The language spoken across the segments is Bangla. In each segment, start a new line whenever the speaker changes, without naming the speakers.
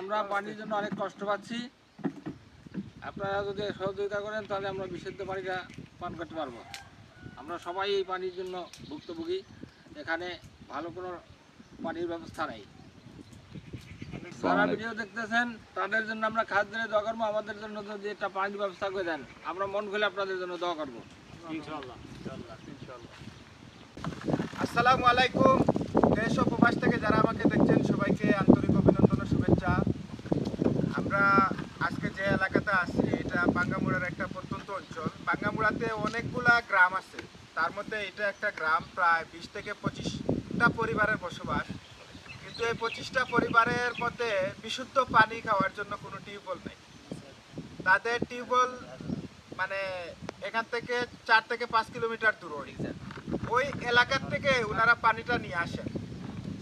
আমরা পানির জন্য অনেক কষ্ট পাচ্ছি। আপনারা যদি সহযোগিতা করেন তাহলে আমরা বিশুদ্ধ পানিটা পান করতে পারবো। আমরা সবাই এই পানির জন্য ভুক্তভোগী। এখানে ভালো কোনো পানির ব্যবস্থা নেই। যারা ভিডিও দেখতেছেন তাদের জন্য আমরা খাদ্য দিয়ে দোয়া করবো। আমাদের জন্য যদি একটা পানির ব্যবস্থা করে দেন, আমরা মন খুলে আপনাদের জন্য দোয়া করবো ইনশাআল্লাহ।
আসসালামু আলাইকুম। দেশ ও প্রবাস থেকে যারা আমাকে দেখছেন সবাইকে আন্তরিক অভিনন্দন ও শুভেচ্ছা। আমরা আজকে যে এলাকাতে আছি এটা বাঙ্গামুড়ার একটা প্রত্যন্ত অঞ্চল। বাঙ্গামুড়াতে অনেকগুলা গ্রাম আছে, তার মধ্যে এটা একটা গ্রাম, প্রায় 20 থেকে 25টা পরিবারের বসবাস। কিন্তু এই 25টা পরিবারের মধ্যে বিশুদ্ধ পানি খাওয়ার জন্য কোনো টিউবওয়েল নেই। তাদের টিউবওয়েল মানে এখান থেকে 4 থেকে 5 কিলোমিটার দূর। ওই এলাকার থেকে ওনারা পানিটা নিয়ে আসেন,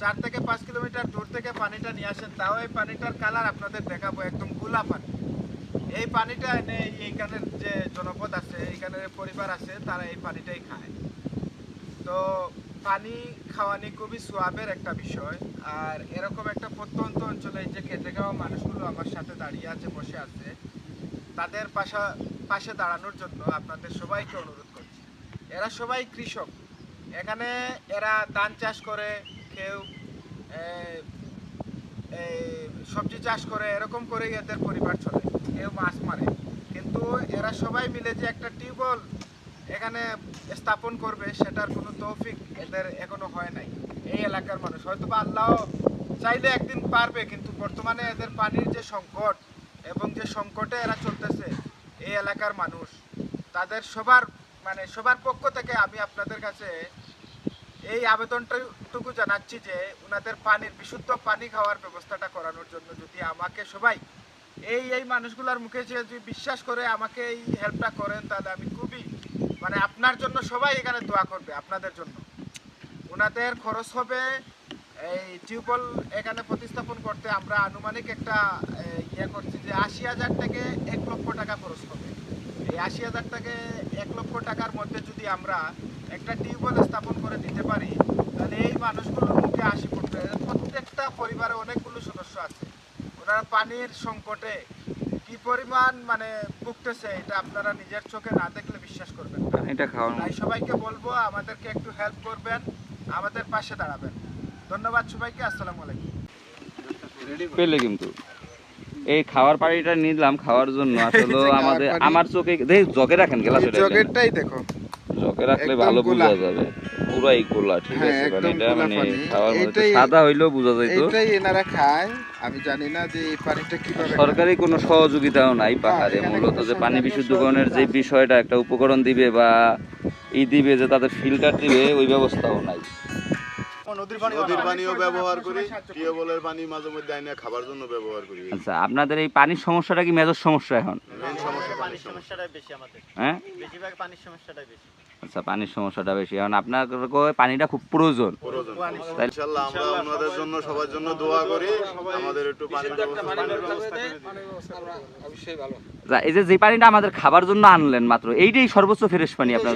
4 থেকে 5 কিলোমিটার দূর থেকে পানিটা নিয়ে আসেন। তাও এই পানিটার কালার আপনাদের দেখাবো, একদম গোলা পানি। এই পানিটা এনে এইখানের যে জনপদ আছে, এইখানের পরিবার আছে, তারা এই পানিটাই খায়। তো পানি খাওয়ানি খুবই সোয়াবের একটা বিষয়। আর এরকম একটা প্রত্যন্ত অঞ্চলে যে খেতে খাওয়া মানুষগুলো আমার সাথে দাঁড়িয়ে আছে, বসে আছে, তাদের পাশে দাঁড়ানোর জন্য আপনাদের সবাইকে অনুরোধ করছি। এরা সবাই কৃষক। এখানে এরা ধান চাষ করে, কেউ সবজি চাষ করে, এরকম করে এদের পরিবার চলে, কেউ মাছ মারে। কিন্তু এরা সবাই মিলে যে একটা টিউবওয়েল এখানে স্থাপন করবে সেটার কোনো তৌফিক এদের এখনো হয় নাই। এই এলাকার মানুষ হয়তো বা আল্লাহ চাইলে একদিন পারবে, কিন্তু বর্তমানে এদের পানির যে সংকট এবং যে সংকটে এরা চলতেছে এই এলাকার মানুষ, তাদের সবার পক্ষ থেকে আমি আপনাদের কাছে এই আবেদনটুকু জানাচ্ছি যে ওনাদের বিশুদ্ধ পানি খাওয়ার ব্যবস্থাটা করানোর জন্য যদি আমাকে সবাই এই মানুষগুলোর মুখে যদি বিশ্বাস করে আমাকে এই হেল্পটা করেন, তাহলে আমি খুবই আপনার জন্য সবাই এখানে দোয়া করবে আপনাদের জন্য। ওনাদের খরচ হবে এই টিউবওয়েল এখানে প্রতিস্থাপন করতে, আমরা আনুমানিক একটা করছি যে 80,000 থেকে 1 লক্ষ টাকা খরচ হবে। এই 80,000 থেকে 1 লক্ষ টাকার মধ্যে যদি আমরা একটা টিউবওয়েল স্থাপন করে দিতে পারি, তাহলে এই মানুষগুলোর মুখে হাসি ফুটবে। প্রত্যেকটা পরিবারে অনেকগুলো সদস্য আছে, ওনারা পানির সংকটে কি পরিমাণ ভুগতেছে এটা আপনারা নিজের চোখে না দেখলে বিশ্বাস করবেন না। তাই সবাইকে বলবো আমাদেরকে একটু হেল্প করবেন, আমাদের পাশে দাঁড়াবেন। ধন্যবাদ সবাইকে। আসসালামু আলাইকুম।
পেলে কিন্তু এই খাওয়ার পানিটা নিলাম খাওয়ার জন্য, আসলে আমার চোখে জগে রাখেন গ্লাস,
জগেরটাই দেখো,
জগে রাখলে ভালো বোঝা যাবে। পুরাই গোলা, ঠিক আছে? পানিটা খাওয়ার মধ্যে সাদা হইলেও বোঝা যাইতো।
এটাই এনারা খায়। আমি জানি না যে এই পানিটা কিভাবে।
সরকারি কোনো সহযোগিতাও নাই পাহাড়ে। মূলত যে পানি বিশুদ্ধকরণের যে বিষয়টা, একটা উপকরণ দিবে বা দিবে, যে তাদের ফিল্টার দিবে, ওই ব্যবস্থাও নাই।
নদীর পানিও ব্যবহার করি, টিউবওয়েলের পানি মাঝে মধ্যে আইনা খাবার জন্য ব্যবহার করি।
আচ্ছা, আপনাদের এই পানির সমস্যাটা কি মেজর সমস্যা এখন?
মেইন সমস্যা
পানির সমস্যাটাই বেশি আমাদের।
হ্যাঁ,
বেশিরভাগ পানির সমস্যাটাই বেশি।
আচ্ছা, পানির সমস্যাটা বেশি। এখন আপনার পানিটা খুব প্রয়োজন।
ইনশাআল্লাহ আমরা ওনাদের জন্য সবার জন্য দোয়া করি, আমাদের একটু পানির ব্যবস্থা
অবশ্যই ভালো।
এই যে পানিটা আমাদের খাবার জন্য আনলেন মাত্র, এইটাই সর্বোচ্চ ফ্রেশ পানি আপনার?